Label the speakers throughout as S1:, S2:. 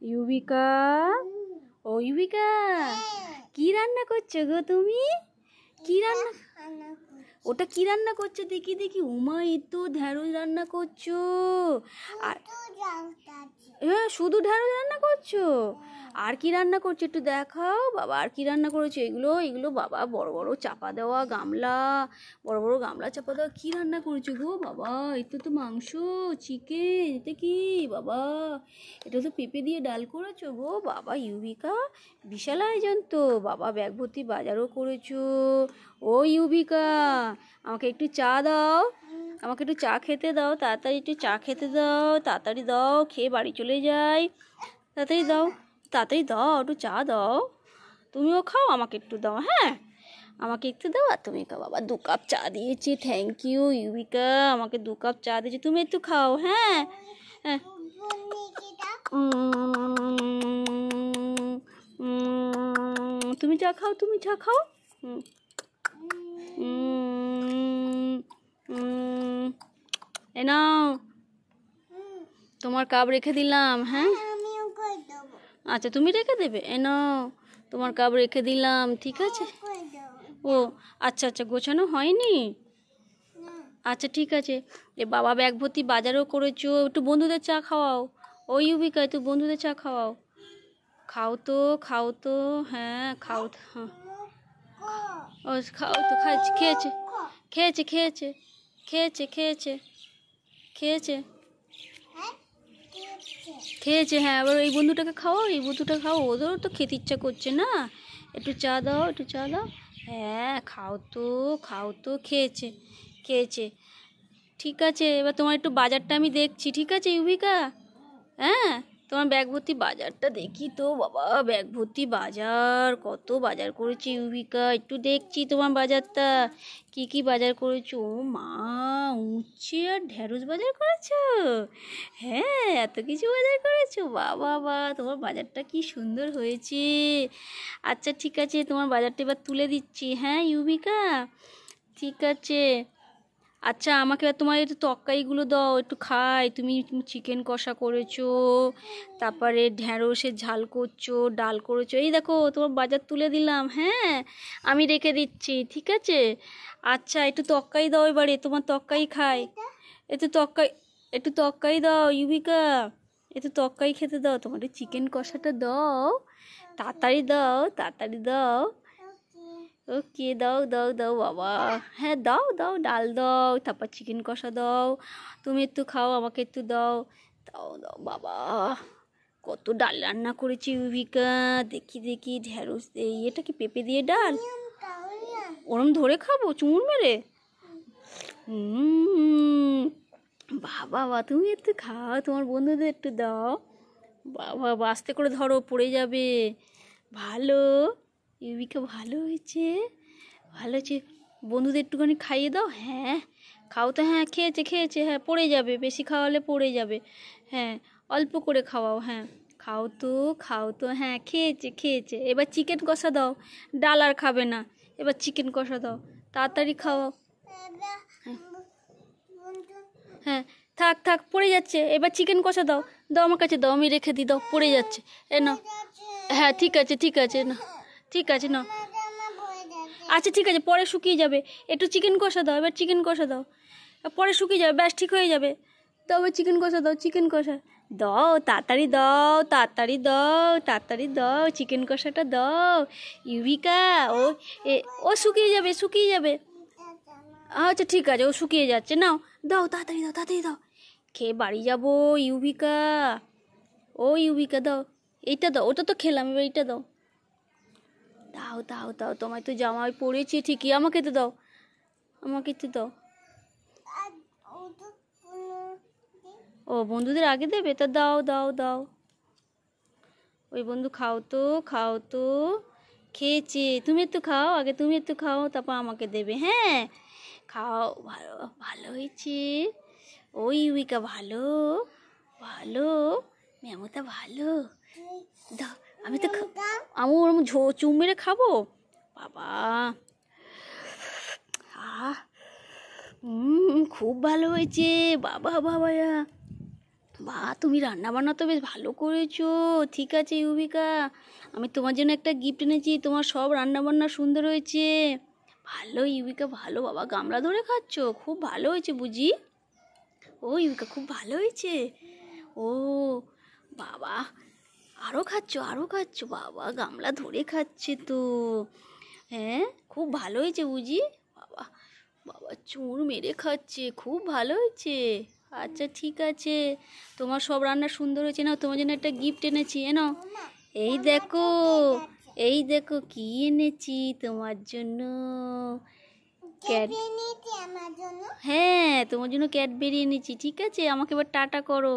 S1: ইউবিকা, ও ইউবিকা, কি রান্না করছো গো তুমি? কি রান্না? ওটা কি রান্না করছো? দেখি দেখি। উমা, এই তো ঢ্যাঁড়স রান্না করছো। আর হ্যাঁ, শুধু ঢ্যাঁড়স রান্না করছো? আর কি রান্না করছো একটু দেখাও বাবা। আর কি রান্না করেছো? এগুলো এগুলো বাবা, বড় বড় চাপা দেওয়া গামলা, বড় বড় গামলা চাপা দেওয়া। কি রান্না করেছো গো বাবা? এটা তো মাংস, চিকেন। এটা কি বাবা? এটা তো পেঁপে দিয়ে ডাল করেছো গো বাবা। ইউবিকা, বিশাল আয়োজন তো বাবা। ব্যাগ ভর্তি বাজারও করেছো। ও ইউবিকা, আমাকে একটু চা দাও, আমাকে একটু চা খেতে দাও। তাড়াতাড়ি একটু চা খেতে দাও, তাড়াতাড়ি দাও, খেয়ে বাড়ি চলে যাই। তাড়াতাড়ি দাও, তাড়াতাড়ি দাও, একটু চা দাও। তুমিও খাও, আমাকে একটু দাও। হ্যাঁ, আমাকে একটু দাও। আর তুমি খাও বাবা। 2 কাপ চা দিয়েছি। থ্যাংক ইউ ইউবিকা, আমাকে 2 কাপ চা দিয়েছি। তুমি একটু খাও। হ্যাঁ হ্যাঁ। তুমি চা খাও, তুমি চা খাও। এ নাও, তোমার কাপ রেখে দিলাম। হ্যাঁ, আচ্ছা তুমি রেখে দেবে। এ নাও, তোমার কাপ রেখে দিলাম। ঠিক আছে। ও আচ্ছা আচ্ছা, গোছানো হয়নি। আচ্ছা ঠিক আছে। এ বাবা, ব্যাগ ভর্তি বাজারও করেছো। একটু বন্ধুদের চা খাওয়াও। ও ইউবিকা, একটু বন্ধুদের চা খাওয়াও। খাও তো, খাও তো। হ্যাঁ খাও। হ্যাঁ, ও খাও তো। খাইছে, খেয়েছে খেয়েছে খেয়েছে খেয়েছে খেয়েছে খেয়েছে খেয়েছে। হ্যাঁ, এবার এই বন্ধুটাকে খাওয়াও, এই বন্ধুটা খাও। ওদেরও তো খেতে ইচ্ছা করছে না। একটু চা দাও, একটু চা দাও। হ্যাঁ খাও তো, খাও তো। খেয়েছে খেয়েছে। ঠিক আছে, এবার তোমার একটু বাজারটা আমি দেখছি। ঠিক আছে ইউবিকা? হ্যাঁ, তোমার ব্যাগ ভর্তি বাজারটা দেখি তো বাবা। ব্যাগ ভর্তি বাজার, কত বাজার করেছি ইউবিকা। একটু দেখছি তোমার বাজারটা, কি কি বাজার করেছো। ও মা, উচ্ছে আর ঢ্যাঁড়স বাজার করেছো? হ্যাঁ, এত কিছু বাজার করেছো। বাবা বা, তোমার বাজারটা কি সুন্দর হয়েছে। আচ্ছা ঠিক আছে, তোমার বাজারটা এবার তুলে দিচ্ছি। হ্যাঁ ইউবিকা, ঠিক আছে। আচ্ছা, আমাকে তোমার একটু তরকারিগুলো দাও, একটু খাই। তুমি চিকেন কষা করেছো, তারপরে ঢ্যাঁড়সের ঝাল করছো, ডাল করেছো। এই দেখো, তোমার বাজার তুলে দিলাম। হ্যাঁ, আমি রেখে দিচ্ছি। ঠিক আছে। আচ্ছা, একটু তরকারি দাও এবারে, তোমার তরকারি খাই। একটু তরকারি, একটু তরকারি দাও ইউবিকা, একটু তরকারি খেতে দাও। তোমার চিকেন কষাটা দাও, তাড়াতাড়ি দাও, তাড়াতাড়ি দাও। ওকে, দাও দাও দাও বাবা। হ্যাঁ দাও দাও, ডাল দাও, তারপর চিকেন কষা দাও। তুমি একটু খাও, আমাকে একটু দাও। দাও দাও বাবা। কত ডাল রান্না করেছি ইউবিকা। দেখি দেখি, ঢ্যাঁড়স, এই এটা কি পেঁপে দিয়ে ডাল? ওরম ধরে খাবো চুমুর মেরে? বাবা বা, তুমি একটু খাও, তোমার বন্ধুদের একটু দাও। বাবা, আস্তে করে ধরো, পড়ে যাবে। ভালো ইউবিকা, ভালো হয়েছে, ভালো হয়েছে। বন্ধুদের একটুখানি খাইয়ে দাও। হ্যাঁ খাও তো। হ্যাঁ খেয়েছে খেয়েছে। হ্যাঁ, পড়ে যাবে, বেশি খাওয়ালে পড়ে যাবে। হ্যাঁ, অল্প করে খাওয়াও। হ্যাঁ খাও তো, খাও তো। হ্যাঁ খেয়েছে খেয়েছে। এবার চিকেন কষা দাও, ডাল আর খাবে না। এবার চিকেন কষা দাও, তাড়াতাড়ি খাওয়াও। হ্যাঁ হ্যাঁ, থাক থাক, পড়ে যাচ্ছে। এবার চিকেন কষা দাও, দাও আমার কাছে দাও, আমি রেখে দিই। দাও, পড়ে যাচ্ছে। এ না, হ্যাঁ ঠিক আছে ঠিক আছে, না ঠিক আছে না। আচ্ছা ঠিক আছে, পরে শুকিয়ে যাবে। একটু চিকেন কষা দাও, এবার চিকেন কষা দাও। পরে শুকিয়ে যাবে, ব্যাস ঠিক হয়ে যাবে। দাও এবার চিকেন কষা দাও, চিকেন কষা দাও, তাড়াতাড়ি দাও, তাড়াতাড়ি দাও, তাড়াতাড়ি দাও, চিকেন কষাটা দাও ইউবিকা। ও ও শুকিয়ে যাবে, শুকিয়ে যাবে। আচ্ছা ঠিক আছে, ও শুকিয়ে যাচ্ছে। নাও দাও, তাড়াতাড়ি দাও, তাড়াতাড়ি দাও। খেয়ে বাড়ি যাবো ইউবিকা। ও ইউবিকা দাও, এইটা দাও। ওটা তো খেলাম, এবার এইটা দাও। দাও দাও দাও, তোমায় তো জামাই পরেছি ঠিকই, আমাকে তো দাও, আমাকে তো দাও। ও বন্ধুদের আগে দেবে, তা দাও দাও দাও। ওই বন্ধু খাও তো, খাও তো। খেয়েছে, তুমি একটু খাও আগে, তুমি একটু খাও, তারপর আমাকে দেবে। হ্যাঁ খাও। ভালো, ভালো হয়েছে। ওই ইউবিকা, ভালো ভালো, মেমোটা ভালো। দাও, আমি তো আমি ওরম চুম মেরে খাবো বাবা। খুব ভালো হয়েছে বাবা, বাবা। বাহ, তুমি রান্না বান্না তো বেশ ভালো করেছো। ঠিক আছে ইউবিকা, আমি তোমার জন্য একটা গিফট এনেছি, তোমার সব রান্না বান্না সুন্দর হয়েছে। ভালো ইউবিকা, ভালো। বাবা, গামলা ধরে খাচ্ছ, খুব ভালো হয়েছে বুঝি। ও ইউবিকা, খুব ভালো হয়েছে। ও বাবা, আরও খাচ্ছ, আরও খাচ্ছ। বাবা, গামলা ধরে খাচ্ছে তো। হ্যাঁ, খুব ভালো হয়েছে বুঝি। বাবা, বাবা চুর মেরে খাচ্ছে, খুব ভালো হয়েছে। আচ্ছা ঠিক আছে, তোমার সব রান্না সুন্দর হয়েছে। নাও, তোমার জন্য একটা গিফট এনেছি, এনো। এই দেখো, এই দেখো কি এনেছি তোমার জন্য। ক্যাট, হ্যাঁ তোমার জন্য ক্যাডবেরি এনেছি। ঠিক আছে, আমাকে এবার টাটা করো।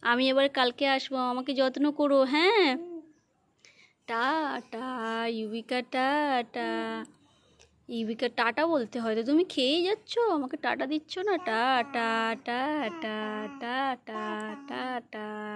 S1: আমি এবার কালকে আসবো, আমাকে যত্ন করো। হ্যাঁ, টাটা ইউবিকা, টাটা। ইউবিকা টাটা বলতে হয় তো, তুমি খেয়েই যাচ্ছ, আমাকে টাটা দিচ্ছ না। Tata, tata, tata, tata.